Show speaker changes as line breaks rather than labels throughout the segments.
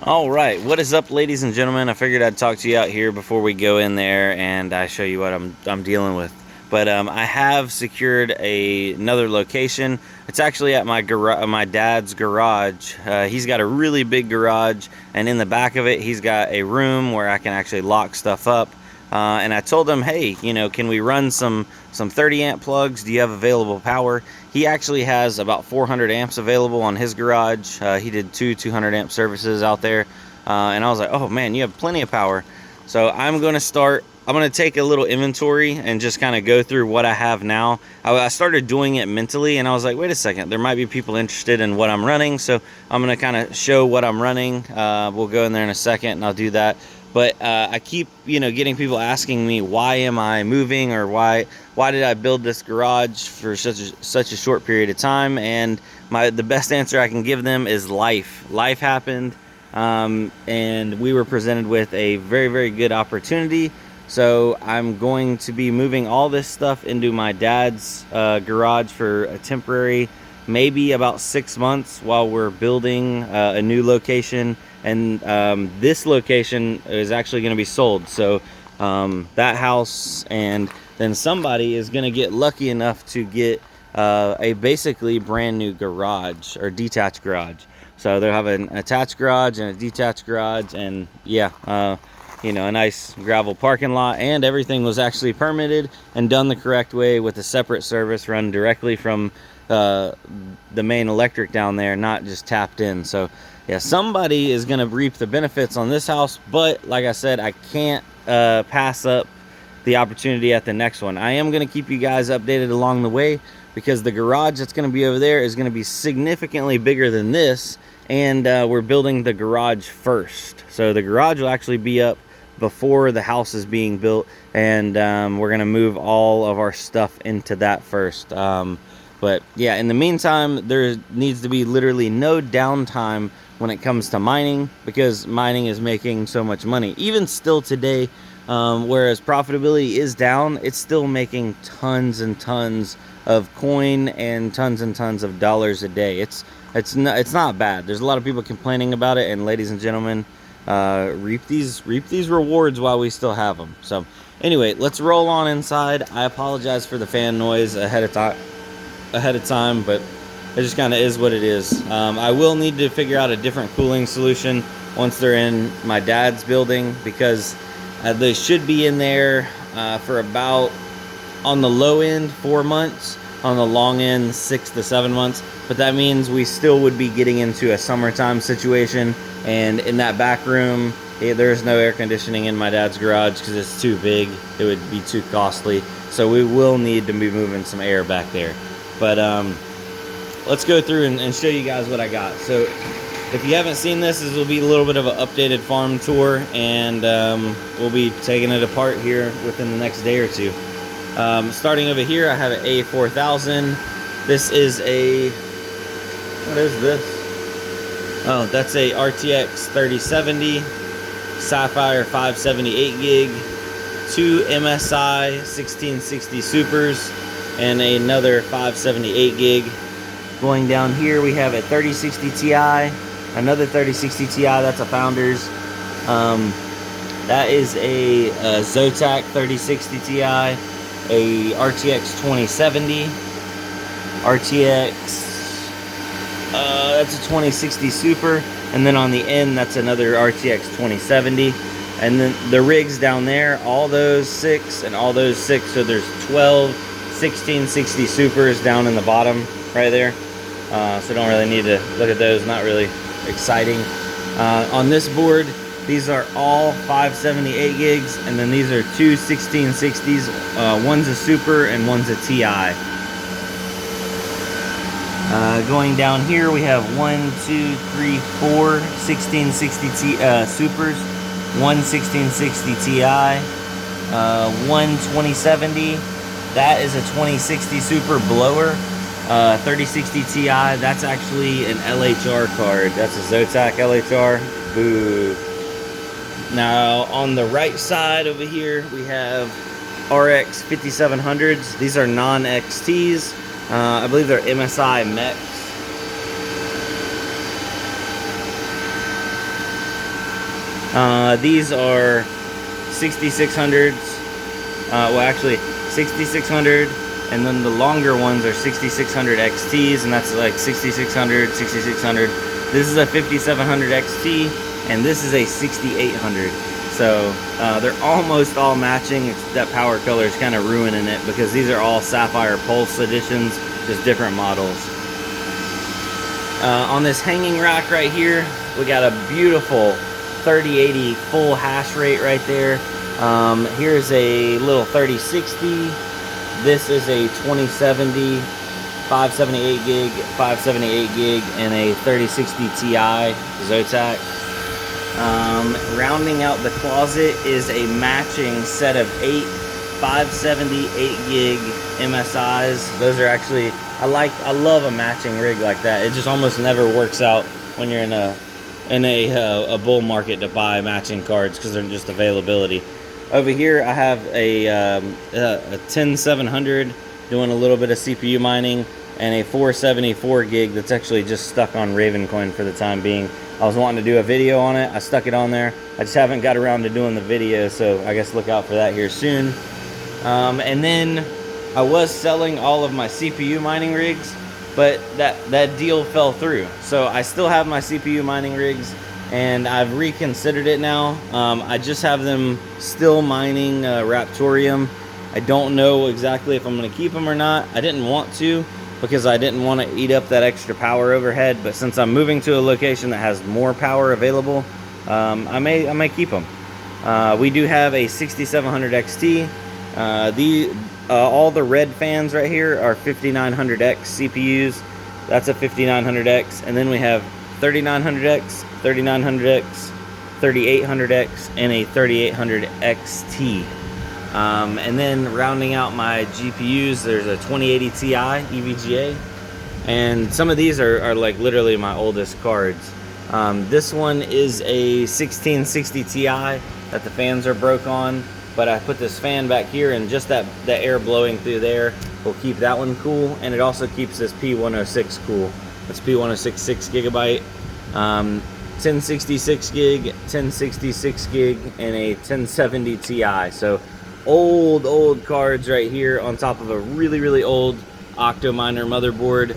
All right, what is up, ladies and gentlemen? I figured I'd talk to you out here before we go in there and I show you what I'm dealing with. But I have secured another location. It's actually at my dad's garage. He's got a really big garage, and in the back of it, he's got a room where I can actually lock stuff up. And I told him, hey, can we run some 30 amp plugs? Do you have available power? He actually has about 400 amps available on his garage. He did 200 amp services out there. And I was like, oh man, you have plenty of power. So I'm going to take a little inventory and just kind of go through what I have now. I started doing it mentally, and I was like, wait a second, there might be people interested in what I'm running. So I'm going to kind of show what I'm running. We'll go in there in a second and I'll do that. But I keep, getting people asking me, why am I moving, or why did I build this garage for such a short period of time? And the best answer I can give them is life. Life happened, and we were presented with a very, very good opportunity. So I'm going to be moving all this stuff into my dad's garage for a temporary, maybe about 6 months, while we're building a new location. And this location is actually going to be sold. So that house, and then somebody is going to get lucky enough to get a basically brand new garage, or detached garage. So they'll have an attached garage and a detached garage, and yeah, a nice gravel parking lot, and everything was actually permitted and done the correct way with a separate service run directly from the main electric down there, not just tapped in. So yeah, somebody is going to reap the benefits on this house, but like I said, I can't pass up the opportunity at the next one. I am going to keep you guys updated along the way, because the garage that's going to be over there is going to be significantly bigger than this, and we're building the garage first. So the garage will actually be up before the house is being built, and we're going to move all of our stuff into that first. But yeah, in the meantime, there needs to be literally no downtime when it comes to mining, because mining is making so much money. Even still today, whereas profitability is down, it's still making tons and tons of coin and tons of dollars a day. It's not bad. There's a lot of people complaining about it, and ladies and gentlemen, reap these rewards while we still have them. So anyway, let's roll on inside. I apologize for the fan noise ahead of time, but it just kind of is what it is. I will need to figure out a different cooling solution once they're in my dad's building, because they should be in there for about, on the low end, 4 months, on the long end, 6 to 7 months. But that means we still would be getting into a summertime situation, and in that back room, there's no air conditioning in my dad's garage because it's too big. It would be too costly. So we will need to be moving some air back there. But let's go through and show you guys what I got. So if you haven't seen this will be a little bit of an updated farm tour, and we'll be taking it apart here within the next day or two. Starting over here, I have an A4000. This is what is this? Oh, that's a RTX 3070 Sapphire 578 gig, 2 MSI 1660 Supers, and another 578 gig. Going down here, we have a 3060 Ti, another 3060 Ti, that's a Founders. That is a Zotac 3060 Ti, a RTX 2070, RTX, that's a 2060 Super, and then on the end, that's another RTX 2070. And then the rigs down there, all those 6 and all those 6, so there's 12 1660 Supers down in the bottom right there. So don't really need to look at those, not really exciting. On this board, these are all 578 gigs, and then these are 2 1660s. One's a Super and one's a Ti. Going down here, we have 1, 2, 3, 4 1660 Supers, 1 1660 Ti, 1 2070. That is a 2060 Super blower. 3060 Ti, that's actually an LHR card. That's a Zotac LHR. Boo. Now on the right side over here, we have RX 5700s. These are non-XTs. I believe they're MSI mechs. These are 6600s. Well, actually 6600, and then the longer ones are 6600 XTs, and that's like 6600, 6600. This is a 5700 XT, and this is a 6800. So they're almost all matching. That power color is kind of ruining it because these are all Sapphire Pulse editions, just different models. On this hanging rack right here, we got a beautiful 3080 full hash rate right there. Here's a little 3060. This is a 2070, 578 gig, 578 gig, and a 3060 Ti Zotac. Rounding out the closet is a matching set of 8 578 gig MSIs. Those are actually, I love a matching rig like that. It just almost never works out when you're in a bull market to buy matching cards because they're just availability. Over here I have a 10700 doing a little bit of CPU mining, and a 474 gig that's actually just stuck on Ravencoin for the time being. I was wanting to do a video on it. I stuck it on there. I just haven't got around to doing the video, so I guess look out for that here soon. And then I was selling all of my CPU mining rigs, but that deal fell through. So I still have my CPU mining rigs, and I've reconsidered it now. I just have them still mining Raptorium. I don't know exactly if I'm going to keep them or not. I didn't want to because I didn't want to eat up that extra power overhead, but since I'm moving to a location that has more power available, I may keep them. We do have a 6700 XT. All the red fans right here are 5900X CPUs. That's a 5900X, and then we have 3900X, 3900X, 3800X, and a 3800 XT. And then rounding out my GPUs, there's a 2080 Ti EVGA, and some of these are like literally my oldest cards. This one is a 1660 Ti that the fans are broke on, but I put this fan back here, and just that air blowing through there will keep that one cool, and it also keeps this P106 cool. It's P106 6 gigabyte, 1066 gig, 1066 gig, and a 1070 Ti. So old cards right here on top of a really old Octominer motherboard.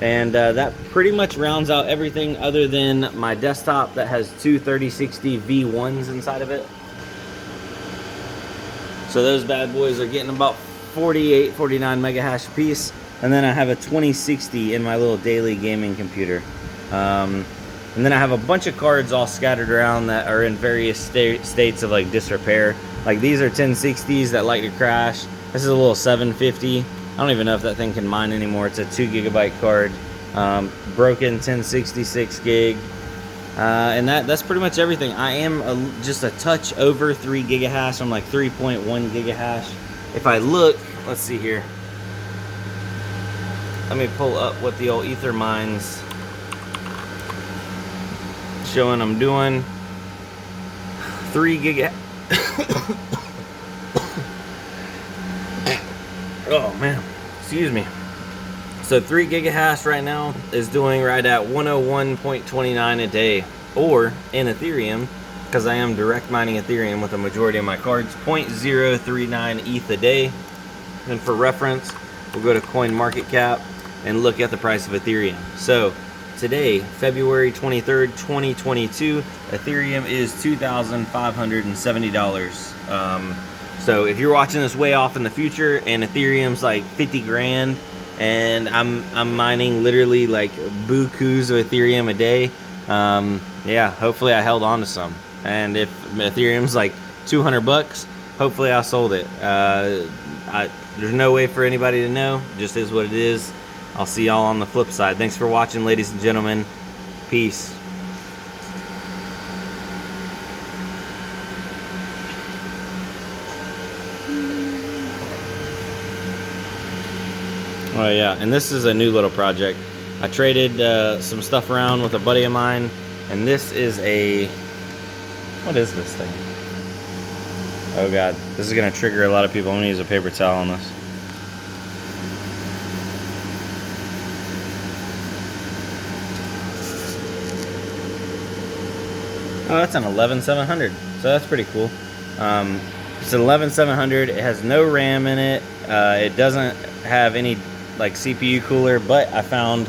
And that pretty much rounds out everything other than my desktop that has two 3060 V1s inside of it. So those bad boys are getting about 48, 49 mega hash a piece. And then I have a 2060 in my little daily gaming computer. And then I have a bunch of cards all scattered around that are in various states of like disrepair. Like these are 1060s that like to crash. This is a little 750. I don't even know if that thing can mine anymore. It's a 2 gigabyte card. Broken 1066 gig. And that's pretty much everything. I am just a touch over 3 gigahash. I'm like 3.1 gigahash. If I look, let's see here. Let me pull up what the old Ether Mine's showing I'm doing. 3 giga. Oh man, excuse me. So 3 gigahash right now is doing right at 101.29 a day, or in Ethereum, because I am direct mining Ethereum with a majority of my cards, 0.039 ETH a day. And for reference, we'll go to CoinMarketCap and look at the price of Ethereum. So today, February 23rd, 2022, Ethereum is $2,570. So if you're watching this way off in the future and Ethereum's like 50 grand and I'm mining literally like bukus of Ethereum a day, yeah, hopefully I held on to some. And if Ethereum's like 200 bucks, hopefully I sold it. There's no way for anybody to know. It just is what it is. I'll see y'all on the flip side. Thanks for watching, ladies and gentlemen. Peace. Oh yeah, and this is a new little project. I traded some stuff around with a buddy of mine, and this is a... What is this thing? Oh god, this is gonna trigger a lot of people. I'm gonna use a paper towel on this. Oh, that's an 11700, so that's pretty cool. It's an 11700. It has no RAM in it. It doesn't have any like CPU cooler, but I found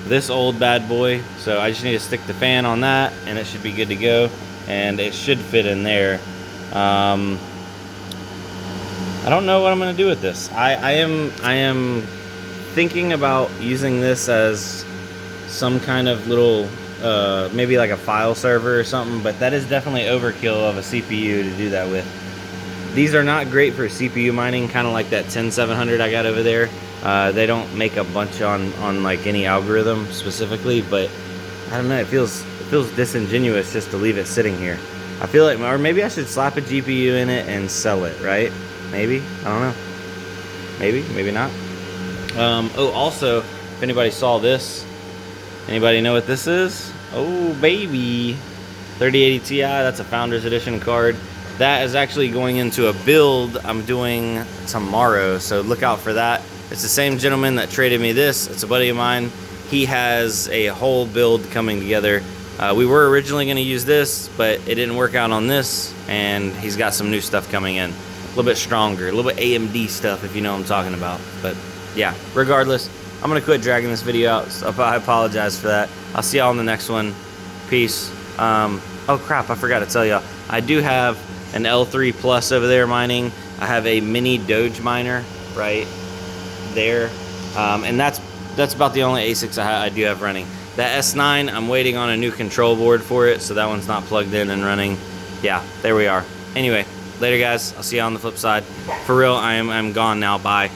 this old bad boy, so I just need to stick the fan on that and it should be good to go, and it should fit in there. I don't know what I'm gonna do with this. I am thinking about using this as some kind of little maybe like a file server or something, but that is definitely overkill of a CPU to do that with. These are not great for CPU mining, kind of like that 10700 I got over there. They don't make a bunch on like any algorithm specifically, but I don't know, it feels disingenuous just to leave it sitting here. I feel like, or maybe I should slap a GPU in it and sell it, right? Maybe, I don't know. Maybe not. Oh, also, if anybody saw this, anybody know what this is? Oh, baby. 3080 Ti, that's a Founders Edition card. That is actually going into a build I'm doing tomorrow, so look out for that. It's the same gentleman that traded me this. It's a buddy of mine. He has a whole build coming together. We were originally going to use this, but it didn't work out on this, and he's got some new stuff coming in. A little bit stronger, a little bit AMD stuff, if you know what I'm talking about. But yeah, regardless, I'm going to quit dragging this video out, so I apologize for that. I'll see y'all in the next one. Peace. Oh crap, I forgot to tell y'all. I do have an L3 Plus over there mining. I have a mini Doge miner right there, and that's about the only ASICs I do have running. That S9, I'm waiting on a new control board for it, so that one's not plugged in and running. Yeah, there we are. Anyway, later guys, I'll see you on the flip side. For real, I'm gone now. Bye.